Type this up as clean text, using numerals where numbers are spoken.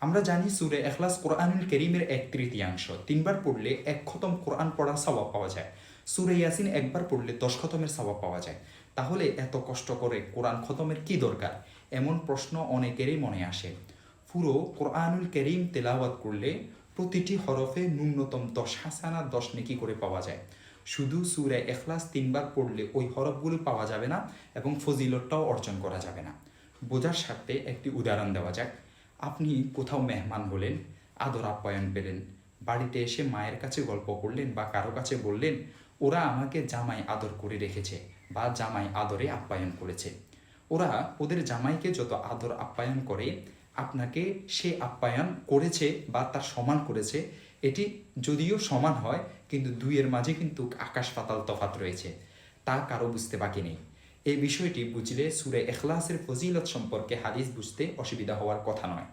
আমরা জানি সূরা ইখলাস কোরআনুল কারীমের 1/3 তিনবার পড়লে 1 খতম কোরআন পড়ার সওয়াব পাওয়া যায়। সূরা ইয়াসিন একবার পড়লে 10 খতমের সওয়াব পাওয়া যায়। তাহলে এত কষ্ট করে কোরআন খতমের কি দরকার, এমন প্রশ্ন অনেকেরই মনে আসে। পুরো কোরআনুল কারীম তেলাওয়াত করলে প্রতিটি হরফে ন্যূনতম 10 হাসানাত 10 নেকি করে পাওয়া যায়। শুধু সূরা ইখলাস তিনবার পড়লে ওই হরফগুলো পাওয়া যাবে না এবং ফজিলতটাও অর্জন করা যাবে না। বোঝার স্বার্থে একটি উদাহরণ দেওয়া যাক। আপনি কোথাও মেহমান হলেন, আদর আপ্যায়ন পেলেন, বাড়িতে এসে মায়ের কাছে গল্প করলেন বা কারো কাছে বললেন ওরা আমাকে জামাই আদর করে রেখেছে বা জামাই আদরে আপ্যায়ন করেছে। ওরা ওদের জামাইকে যত আদর আপ্যায়ন করে আপনাকে সে আপ্যায়ন করেছে বা তার সমান করেছে, এটি যদিও সমান হয় কিন্তু দুইয়ের মাঝে কিন্তু আকাশ পাতাল তফাত রয়েছে, তা কারো বুঝতে বাকি নেই। এই বিষয়টি বুঝলে সূরা ইখলাসের ফজিলত সম্পর্কে হাদিস বুঝতে অসুবিধা হওয়ার কথা নয়।